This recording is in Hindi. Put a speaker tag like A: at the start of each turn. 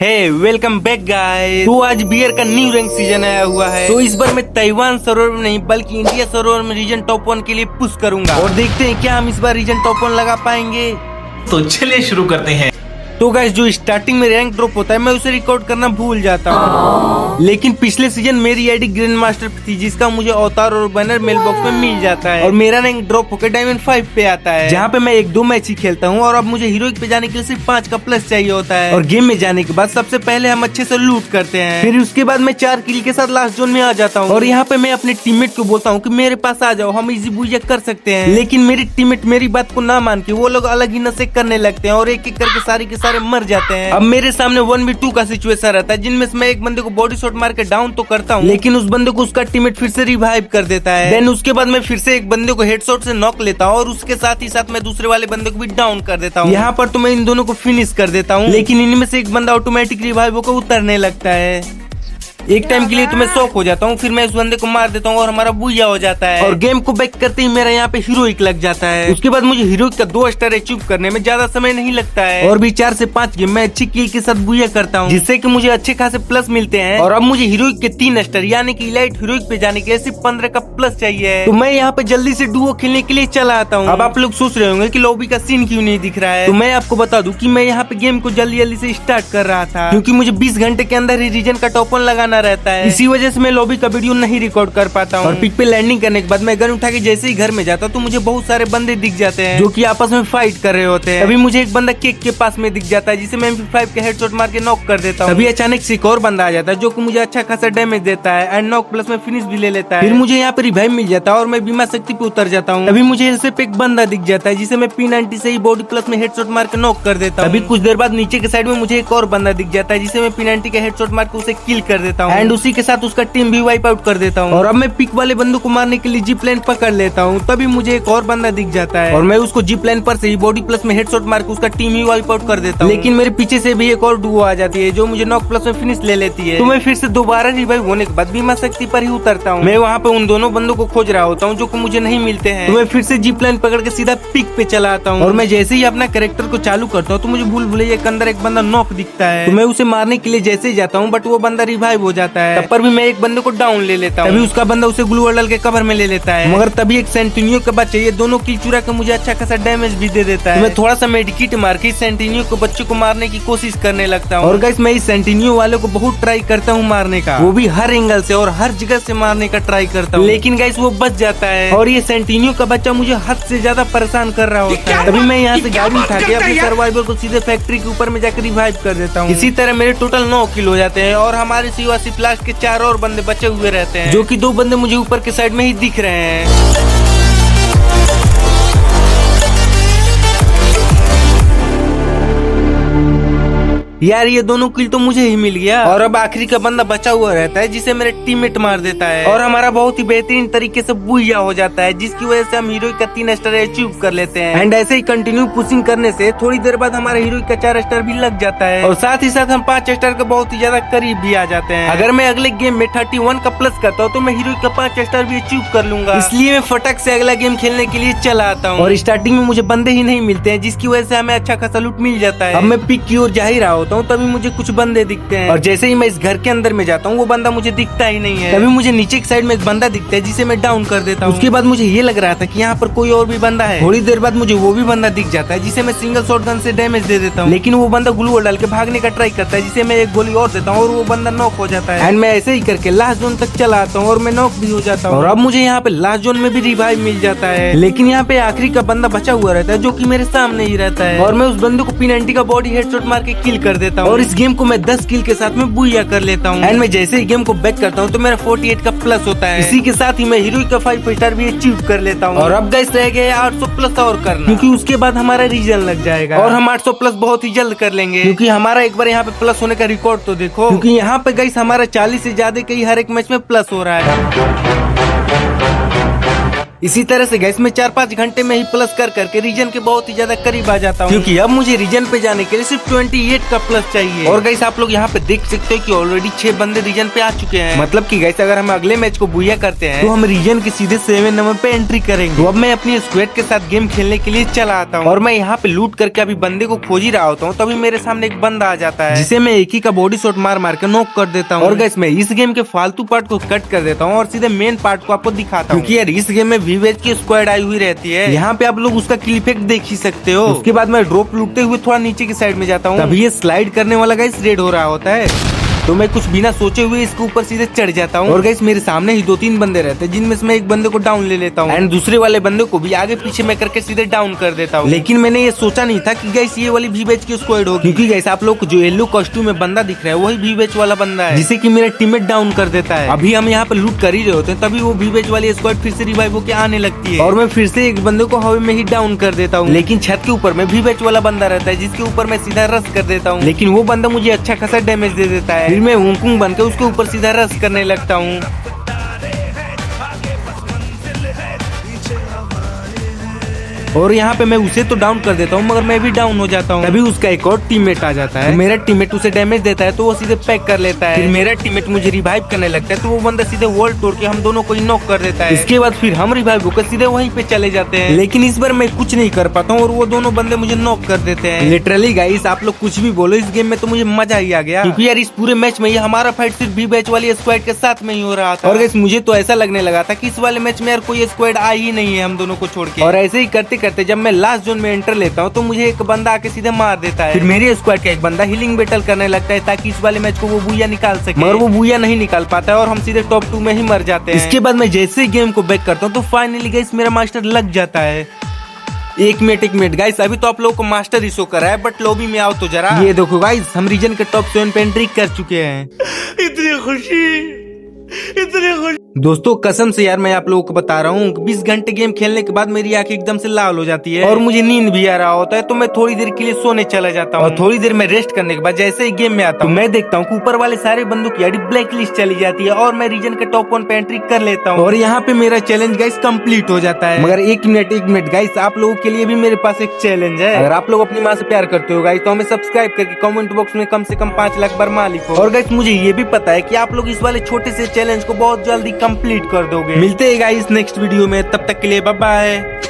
A: हे वेलकम बैक गाइस। तो आज बियर का न्यू रैंक सीजन आया हुआ है। तो इस बार मैं ताइवान सर्वर में नहीं बल्कि इंडिया सर्वर में रीजन टॉप 1 के लिए पुश करूंगा और देखते हैं क्या हम इस बार रीजन टॉप 1 लगा पाएंगे।
B: तो चलिए शुरू करते हैं।
A: तो गाइस जो स्टार्टिंग में रैंक ड्रॉप होता है मैं उसे रिकॉर्ड करना भूल जाता हूँ, लेकिन पिछले सीजन मेरी आईडी ग्रैंड मास्टर थी जिसका मुझे अवतार और बैनर मेल बॉक्स में मिल जाता है और मेरा रैंक ड्रॉप होकर डायमंड 5 पे आता है, जहाँ पे मैं 1-2 मैच ही खेलता हूँ और अब मुझे हीरोइक पे जाने के लिए सिर्फ 5 का प्लस चाहिए होता है। और गेम में जाने के बाद सबसे पहले हम अच्छे से लूट करते हैं, फिर उसके बाद मैं 4 किल के साथ लास्ट जोन में आ जाता हूँ और यहाँ पे मैं अपने टीममेट को बोलता हूँ कि मेरे पास आ जाओ, हम इजी बुइया कर सकते हैं। लेकिन मेरे टीममेट मेरी बात को ना मान के वो लोग अलग ही नशे करने लगते हैं और एक एक करके सारे के सारे मर जाते हैं। अब मेरे सामने 1v2 का सिचुएशन रहता है जिनमें से मैं एक बंदे को बॉडी शॉट मार के डाउन तो करता हूँ, लेकिन उस बंदे को उसका टीममेट फिर से रिवाइव कर देता है। देन उसके बाद मैं फिर से एक बंदे को हेडशॉट से नॉक लेता हूँ और उसके साथ ही साथ मैं दूसरे वाले बंदे को भी डाउन कर देता हूँ। यहाँ पर तो मैं इन दोनों को फिनिश कर देता हूँ, लेकिन इनमें से एक बंदा ऑटोमेटिक रिवाइव होकर उतरने लगता है। एक टाइम के लिए तो मैं शॉक हो जाता हूँ, फिर मैं उस बंदे को मार देता हूँ और हमारा बुइया हो जाता है और गेम को बैक करते ही मेरा यहाँ पे हीरोइक लग जाता है। उसके बाद मुझे हीरोइक का 2 स्टार अचीव करने में ज्यादा समय नहीं लगता है और भी 4 से 5 गेम में अच्छी किल के साथ बुइया करता हूँ, जिससे कि मुझे अच्छे खासे प्लस मिलते हैं। और अब मुझे हीरोइक के 3 स्टार यानी कि इलाइट हीरोइक पे जाने के लिए सिर्फ 15 का प्लस चाहिए। तो मैं यहाँ पे जल्दी से डुओ खेलने के लिए चला आता हूँ। अब आप लोग सोच रहे होंगे कि लॉबी का सीन क्यों नहीं दिख रहा है, तो मैं आपको बता दूं कि मैं यहाँ पे गेम को जल्दी जल्दी से स्टार्ट कर रहा था क्योंकि मुझे 20 घंटे के अंदर ही रीजन का टॉप 1 लगाना रहता है। इसी वजह से मैं लॉबी का वीडियो नहीं रिकॉर्ड कर पाता हूँ। और पिक पे लैंडिंग करने के बाद मैं गन उठा के जैसे ही घर में जाता तो मुझे बहुत सारे बंदे दिख जाते हैं जो कि आपस में फाइट कर रहे होते हैं। अभी मुझे एक बंदा केक के पास में दिख जाता है जिसे मैं MP5 के हेडशॉट मार के नॉक कर देता हूँ। अभी अचानक से एक और बंदा आ जाता है जो कि मुझे अच्छा खासा डैमेज देता है एंड नॉक प्लस में फिनिश भी ले लेता है। फिर मुझे यहाँ पे रिवाइव मिल जाता है और मैं बीमा शक्ति पे उतर जाता हूँ। अभी मुझे सिर्फ एक बंदा दिख जाता है जिसे मैं P90 से ही बॉडी प्लस में हेडशॉट मार के नॉक कर देता हूँ। अभी कुछ देर बाद नीचे के साइड में मुझे एक और बंदा दिख जाता है जिसे मैं P90 के हेडशॉट मार के उसे किल कर देता हूँ एंड उसी के साथ उसका टीम भी वाइप आउट कर देता हूँ। और अब मैं पिक वाले बंदों को मारने के लिए जीप लाइन पकड़ लेता हूँ, तभी मुझे एक और बंदा दिख जाता है और मैं उसको जीप लाइन पर से ही बॉडी प्लस में हेडशॉट मार के उसका टीम ही वाइप आउट कर देता हूँ। लेकिन मेरे पीछे से भी एक और डुओ आ जाती है जो मुझे नॉक प्लस में फिनिश ले लेती है। तो मैं फिर से दोबारा रिवाइव होने के बाद बीमा शक्ति पर ही उतरता हूँ। मैं वहाँ पे उन दोनों बंदों को खोज रहा होता हूँ जो मुझे नहीं मिलते हैं। तो मैं फिर से जीप लाइन पकड़ के सीधा पिक पे चला आता हूँ और मैं जैसे ही अपना कैरेक्टर को चालू करता हूँ तो मुझे भूल भुलैया के अंदर एक बंदा नॉक दिखता है। तो मैं उसे मारने के लिए जैसे ही जाता हूँ बट वो बंदा रिवाइव हो जाता है। तब पर भी मैं एक बंदे को डाउन ले लेता हूँ, तभी उसका बंदा उसे ग्लू डाल के कवर में ले लेता है, मगर तभी एक सेंटिनियो के बच्चे ये दोनों किल चुरा के मुझे अच्छा खासा डैमेज भी दे देता है। तो मैं थोड़ा सा मेडिकेट मार के सेंटिनियो को बच्चे को मारने की कोशिश करने लगता हूँ। और गाइस मैं इस सेंटिनियो वाले को बहुत ट्राई करता हूँ मारने का, वो भी हर एंगल से और हर जगह से मारने का ट्राई करता हूँ, लेकिन गाइस वो बच जाता है और ये सेंटिनियो का बच्चा मुझे हद से ज्यादा परेशान कर रहा होता है। तभी मैं यहाँ से गाड़ी उठा के अपने सर्वाइवर को सीधे फैक्ट्री के ऊपर में जाकर रिवाइव कर देता हूँ। इसी तरह मेरे टोटल 9 किल हो जाते हैं और हमारे सिवा सिर्फ लास्ट के 4 और बंदे बचे हुए रहते हैं, जो कि 2 बंदे मुझे ऊपर के साइड में ही दिख रहे हैं। यार ये दोनों किल तो मुझे ही मिल गया और अब आखिरी का बंदा बचा हुआ रहता है जिसे मेरे टीममेट मार देता है और हमारा बहुत ही बेहतरीन तरीके से बुइया हो जाता है, जिसकी वजह से हम हीरोइक का 3 स्टार अचीव कर लेते हैं। एंड ऐसे ही कंटिन्यू पुशिंग करने से थोड़ी देर बाद हमारा हीरोइक का 4 स्टार भी लग जाता है और साथ ही साथ हम 5 स्टार के बहुत ही ज्यादा करीब भी आ जाते हैं। अगर मैं अगले गेम में 31 का प्लस करता हूँ तो मैं हीरोइक का 5 स्टार भी अचीव कर लूंगा, इसलिए मैं फटक से अगला गेम खेलने के लिए चला आता हूँ। और स्टार्टिंग में मुझे बंदे ही नहीं मिलते हैं जिसकी वजह से हमें अच्छा खासा लूट मिल जाता है। अब मैं पिक की ओर जा ही रहा होता हूँ तभी मुझे कुछ बंदे दिखते हैं और जैसे ही मैं इस घर के अंदर में जाता हूँ वो बंदा मुझे दिखता ही नहीं है। तभी मुझे नीचे की साइड में एक बंदा दिखता है जिसे मैं डाउन कर देता हूँ। उसके बाद मुझे ये लग रहा था कि यहाँ पर कोई और भी बंदा है। थोड़ी देर बाद मुझे वो भी बंदा दिख जाता है जिसे मैं सिंगल शॉट गन से डैमेज दे देता हूँ, लेकिन वो बंदा ग्लू डाल के भागने का ट्राई करता है जिसे मैं एक गोली और देता हूँ और वो बंदा नॉक हो जाता है। एंड मैं ऐसे ही करके लास्ट जोन तक चला आता हूँ और मैं नॉक भी हो जाता हूँ और अब मुझे यहाँ पे लास्ट जोन में भी रिवाइव मिल जाता है, लेकिन यहाँ पे आखिरी का बंदा बचा हुआ रहता है जो की मेरे सामने ही रहता है और मैं उस बंदे को P90 का बॉडी हेडशॉट मार के किल कर देता हूँ और इस गेम को मैं 10 किल के साथ में बुइया कर लेता हूँ। एंड मैं जैसे ही गेम को बैक करता हूँ तो मेरा 48 का प्लस होता है। इसी के साथ ही मैं हीरोइक का 5 स्टार भी अचीव कर लेता हूँ और अब गाइस रह गया 800 प्लस और करना, क्योंकि उसके बाद हमारा रीजन लग जाएगा और हम 800 प्लस बहुत ही जल्द कर लेंगे, क्योंकि हमारा एक बार यहाँ पे प्लस होने का रिकॉर्ड तो देखो, क्योंकि यहाँ पे गाइस हमारा 40 से ज्यादा कई हर एक मैच में प्लस हो रहा है। इसी तरह से गैस में 4-5 घंटे में ही प्लस कर करके रीजन के बहुत ही ज्यादा करीब आ जाता हूँ, क्योंकि अब मुझे रीजन पे जाने के लिए सिर्फ 28 का प्लस चाहिए। और गैस आप लोग यहाँ पे देख सकते हो कि ऑलरेडी 6 बंदे रीजन पे आ चुके हैं। मतलब कि गैस अगर हम अगले मैच को बुया करते हैं तो हम रीजन के सीधे 7 नंबर पे एंट्री करेंगे। तो अब मैं अपनी स्क्वाड के साथ गेम खेलने के लिए चला आता हूँ और मैं यहाँ पे लूट करके अभी बंदे को खोज ही रहा होता हूँ, तभी मेरे सामने एक बंदा आ जाता है जिसे मैं एक ही का बॉडी शॉट मार मार के नॉक कर देता हूँ। और गैस मैं इस गेम के फालतू पार्ट को कट कर देता हूँ और सीधे मेन पार्ट को आपको दिखाता हूँ, क्योंकि यार इस गेम में वीवेज की स्क्वाड आई हुई रहती है। यहाँ पे आप लोग उसका किल इफेक्ट देख ही सकते हो। उसके बाद मैं ड्रॉप लूटते हुए थोड़ा नीचे की साइड में जाता हूँ, तभी ये स्लाइड करने वाला गाइस रेड हो रहा होता है। तो मैं कुछ बिना सोचे हुए इसके ऊपर सीधे चढ़ जाता हूँ। और गाइस मेरे सामने ही 2-3 बंदे रहते हैं, जिनमें से मैं एक बंदे को डाउन ले लेता हूँ एंड दूसरे वाले बंदे को भी आगे पीछे मैं करके सीधे डाउन कर देता हूँ। लेकिन मैंने ये सोचा नहीं था कि गाइस ये वाली वीवेज की स्क्वाड होगी, क्योंकि गाइस आप लोग को जो येलो कॉस्ट्यूम में बंदा दिख रहा है वही वीवेज वाला बंदा है, जिसे कि मेरा टीममेट डाउन कर देता है। अभी हम यहाँ पे लूट कर ही रहे होते हैं, तभी वो वीवेज वाली स्क्वाड फिर से रिवाइव होकर आने लगती है और मैं फिर से एक बंदे को हवा में ही डाउन कर देता हूँ। लेकिन छत के ऊपर में वीवेज वाला बंदा रहता है, जिसके ऊपर मैं सीधा रश कर देता हूँ। लेकिन वो बंदा मुझे अच्छा खासा डैमेज दे देता है। फिर मैं हुकुम बन के उसके ऊपर सीधा रश करने लगता हूँ। और यहाँ पे मैं उसे तो डाउन कर देता हूँ, मगर मैं भी डाउन हो जाता हूँ। तभी उसका एक और टीममेट आ जाता है। तो मेरा टीममेट उसे डैमेज देता है तो वो सीधे पैक कर लेता है। फिर मेरा टीममेट मुझे रिवाइव करने लगता है तो वो बंदा सीधे वॉल तोड़ के हम दोनों को ही नॉक कर देता है। इसके बाद फिर हम रिवाइव होकर सीधे वहीं पे चले जाते हैं, लेकिन इस बार मैं कुछ नहीं कर पाता हूँ और वो दोनों बंदे मुझे नॉक कर देते हैं। लिटरली गाइस आप लोग कुछ भी बोलो, इस गेम में तो मुझे मजा ही आ गया, क्योंकि यार इस पूरे मैच में हमारा फाइट सिर्फ वीवेज वाली स्क्वाड के साथ में ही हो रहा था। और गाइस मुझे तो ऐसा लगने लगा था कि इस वाले मैच में यार कोई स्क्वाड आई ही नहीं है हम दोनों को छोड़ के। और ऐसे ही करते करते जब मैं लास्ट जोन में एंटर लेता हूँ तो मुझे एक बंदा आके सीधे मार देता है। फिर मेरी स्क्वाड का एक बंदा हीलिंग बैटल करने लगता है ताकि इस वाले मैच को वो बुया निकाल सके, मगर वो बुया नहीं निकाल पाता है और हम सीधे टॉप 2 में ही मर जाते हैं। इसके बाद मैं जैसे गेम को बैक करता हूँ तो फाइनली गाइस मेरा मास्टर लग जाता है। एक मिनट गाइस, अभी तो आप लोगों को मास्टर ही शो कर रहा है, बट लॉबी में आओ तो जरा। ये देखो गाइस हम रीजन के टॉप 7 पे एंट्री कर चुके हैं। इतनी खुशी। दोस्तों कसम से यार मैं आप लोगों को बता रहा हूँ 20 घंटे गेम खेलने के बाद मेरी आंखें एकदम से लाल हो जाती है और मुझे नींद भी आ रहा होता है, तो मैं थोड़ी देर के लिए सोने चला जाता हूँ। और थोड़ी देर में रेस्ट करने के बाद जैसे ही गेम में आता हूँ मैं देखता हूँ ऊपर वाले सारे बंदों की आईडी ब्लैक लिस्ट चली जाती है और मैं रीजन के टॉप 1 पे एंट्री कर लेता हूँ और यहाँ पे मेरा चैलेंज गाइस कंप्लीट हो जाता है। मगर एक मिनट गाइस, आप लोगों के लिए भी मेरे पास एक चैलेंज है। अगर आप लोग अपनी माँ से प्यार करते हो गाइस तो हमें सब्सक्राइब करके कमेंट बॉक्स में कम से कम 5 लाख बार माँ लिखो। और गाइस मुझे ये भी पता है कि आप लोग इस वाले छोटे से चैलेंज को बहुत जल्दी कंप्लीट कर दोगे। मिलते हैं गाइस नेक्स्ट वीडियो में, तब तक के लिए बाय बाय।